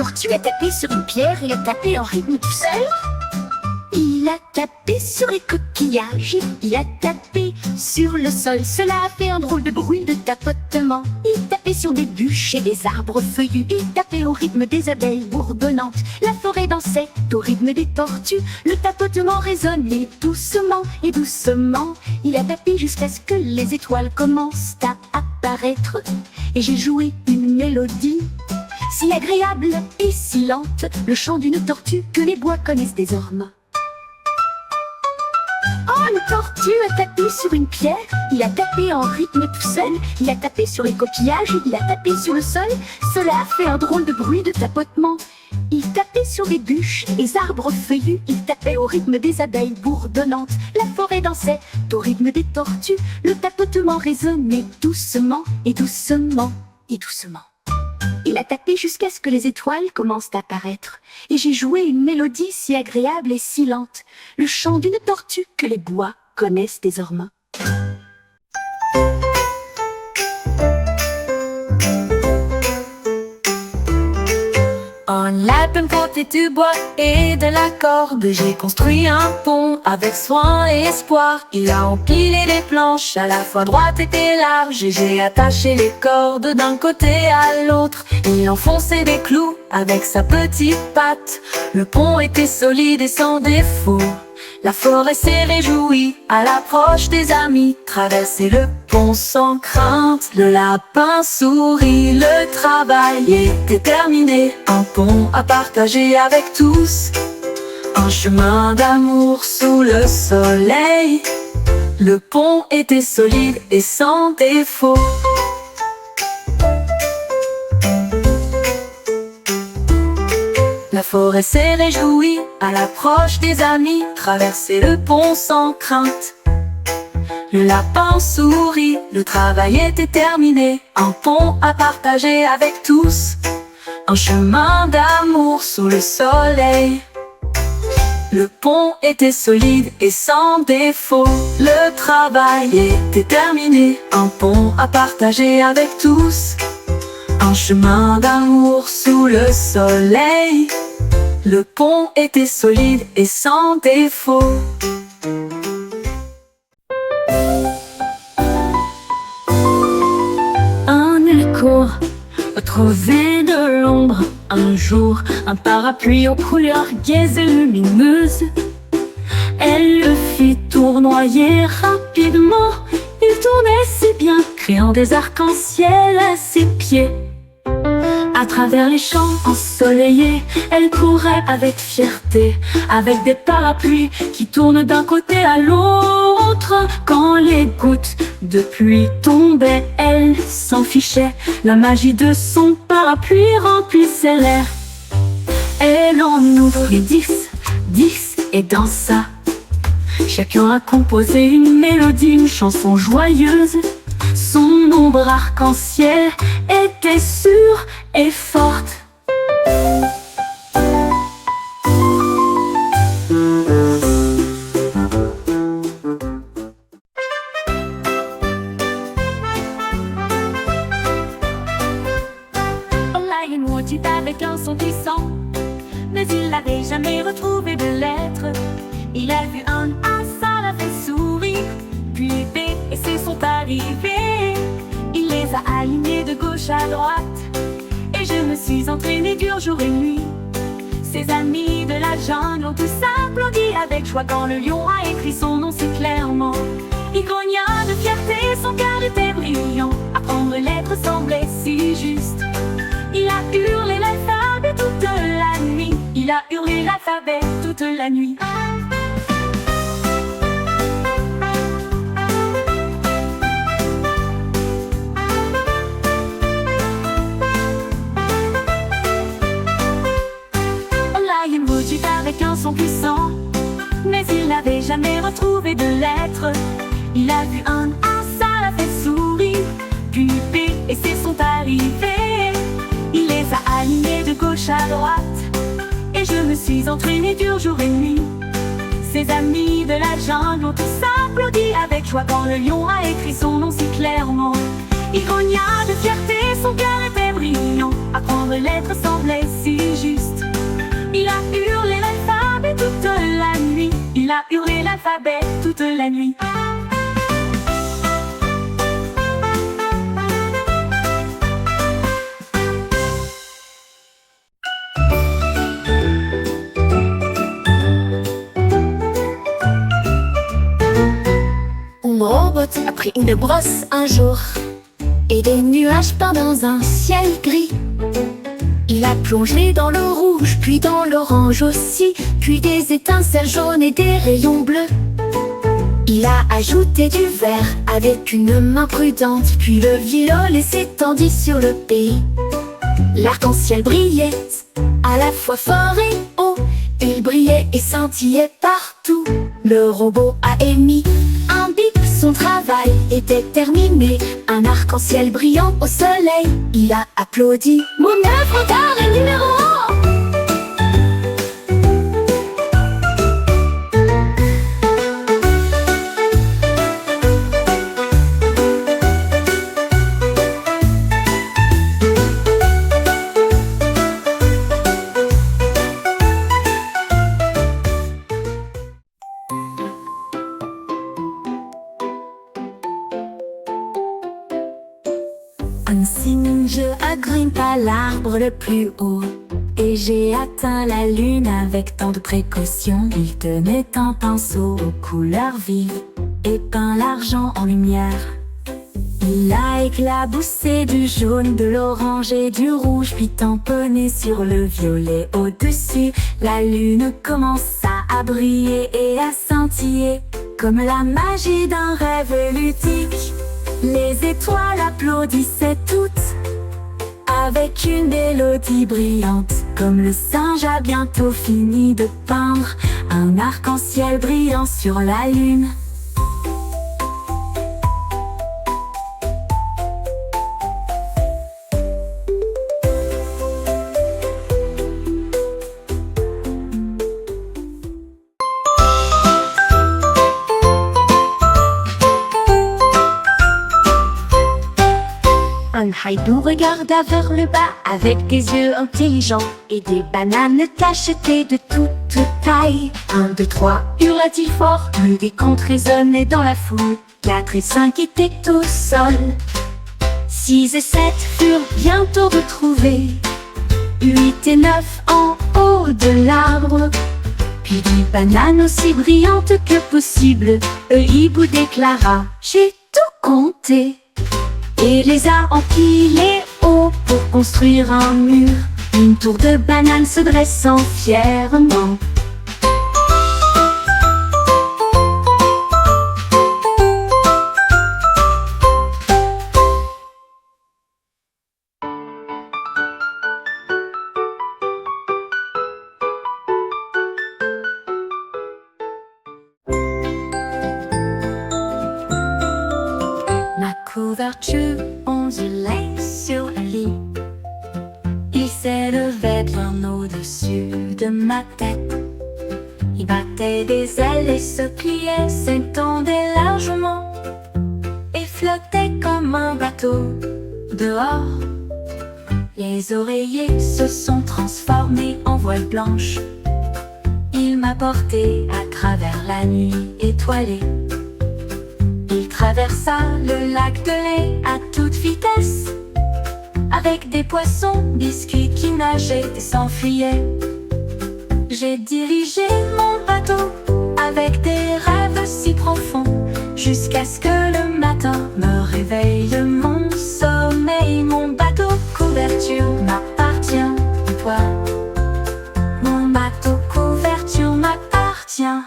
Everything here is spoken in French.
tortue a tapé sur une pierre et a tapé en rythme tout seul. Il a tapé sur les coquillages, il a tapé sur le sol. Cela a fait un drôle de bruit de tapotement. Il tapait sur des bûches et des arbres feuillus. Il tapait au rythme des abeilles bourdonnantes. La forêt dansait au rythme des tortues. Le tapotement résonnait doucement et doucement. Il a tapé jusqu'à ce que les étoiles commencent à apparaître. Et j'ai joué une mélodie si agréable et si lente, le chant d'une tortue que les bois connaissent désormais. Oh, une tortue a tapé sur une pierre, il a tapé en rythme tout seul, il a tapé sur les coquillages, il a tapé sur le sol. Cela a fait un drôle de bruit de tapotement. Il tapait sur les bûches, les arbres feuillus, il tapait au rythme des abeilles bourdonnantes. La forêt dansait au rythme des tortues, le tapotement résonnait doucement et doucement et doucement. Il a tapé jusqu'à ce que les étoiles commencent à apparaître. Et j'ai joué une mélodie si agréable et si lente, le chant d'une tortue que les bois connaissent désormais. En lapin côté du bois et de la corde, j'ai construit un pont avec soin et espoir. Il a empilé des planches à la fois droites et larges, et j'ai attaché les cordes d'un côté à l'autre. Il enfonçait des clous avec sa petite patte. Le pont était solide et sans défaut. La forêt s'est réjouie à l'approche des amis. Traverser le pont sans crainte, le lapin sourit. Le travail était terminé, un pont à partager avec tous. Un chemin d'amour sous le soleil. Le pont était solide et sans défaut. La forêt s'est réjouie à l'approche des amis. Traverser le pont sans crainte. Le lapin sourit, le travail était terminé. Un pont à partager avec tous. Un chemin d'amour sous le soleil. Le pont était solide et sans défaut. Le travail était terminé. Un pont à partager avec tous. Un chemin d'amour sous le soleil. Le pont était solide et sans défaut. Un écho a trouvé de l'ombre un jour, un parapluie aux couleurs gaises et lumineuses. Elle le fit tournoyer rapidement. Il tournait si bien, créant des arcs-en-ciel à ses pieds. À travers les champs ensoleillés, elle courait avec fierté, avec des parapluies qui tournent d'un côté à l'autre. Quand les gouttes de pluie tombaient, elle s'en fichait. La magie de son parapluie remplissait l'air. Elle en ouvrit 10 et dansa. Chacun a composé une mélodie, une chanson joyeuse. Son ombre arc-en-ciel était sûre et forte. Lion Wood avec un son puissant, mais il n'avait jamais retrouvé de lettres. Il a vu un A, ça l'a fait sourire. Puis B et C sont arrivés. Il les a alignés de gauche à droite. Et je me suis entraîné dur jour et nuit. Ses amis de la jungle ont tous applaudi avec joie quand le lion a écrit son nom si clairement. Il grogna de fierté, son cœur était brillant. Apprendre les lettres semblait si juste. Il a hurlé l'alphabet toute la nuit. Il a hurlé l'alphabet toute la nuit. Lion Wood avec un son puissant, mais il n'avait jamais retrouvé de lettres. Il a vu un A, ça l'a fait sourire. Puis B et C sont arrivés. Il les a alignés de gauche à droite. Et je me suis entraîné dur jour et nuit. Ses amis de la jungle ont tous applaudi avec joie quand le lion a écrit son nom si clairement. Il grogna de fierté, son cœur était brillant, apprendre les lettres semblait si juste. Il a hurlé l'alphabet toute la nuit. Il a hurlé l'alphabet toute la nuit. Mon robot a pris une brosse un jour et des nuages peints dans un ciel gris. Il a plongé dans le rouge, puis dans l'orange aussi, puis des étincelles jaunes et des rayons bleus. Il a ajouté du vert avec une main prudente, puis le violet s'étendit sur le pays. L'arc-en-ciel brillait à la fois fort et haut, il brillait et scintillait partout. Le robot a émis un bip, son travail était terminé. Un arc-en-ciel brillant au soleil, il a applaudi. Mon œuvre d'art est numéro 1. Un singe a grimpé à l'arbre le plus haut, et j'ai atteint la lune avec tant de précaution. Il tenait un pinceau aux couleurs vives et peint l'argent en lumière. Il a éclaboussé du jaune, de l'orange et du rouge, puis tamponné sur le violet au-dessus. La lune commença à briller et à scintiller comme la magie d'un rêve ludique. Les étoiles applaudissaient toutes avec une mélodie brillante, comme le singe a bientôt fini de peindre un arc-en-ciel brillant sur la lune. Un haïdou regarda vers le bas avec des yeux intelligents et des bananes cachetées de toute taille. 1, 2, 3, hurla-t-il fort. Le décompte résonnait dans la foule. 4 et 5 étaient au sol. 6 et 7 furent bientôt retrouvés. 8 et 9 en haut de l'arbre. Puis 10 bananes aussi brillantes que possible. Le hibou déclara: j'ai tout compté. Et les a empilés haut pour construire un mur, une tour de bananes se dressant fièrement. Ma couverture ondulait sur le lit. Il s'élevait bien au-dessus de ma tête. Il battait des ailes et se pliait, s'étendait largement et flottait comme un bateau dehors. Les oreillers se sont transformés en voile blanche. Il m'a porté à travers la nuit étoilée. Il traversa le lac de lait à toute vitesse, avec des poissons biscuits qui nageaient et s'enfuyaient. J'ai dirigé mon bateau avec des rêves si profonds, jusqu'à ce que le matin me réveille de mon sommeil. Mon bateau couverture m'appartient, toi. Mon bateau couverture m'appartient.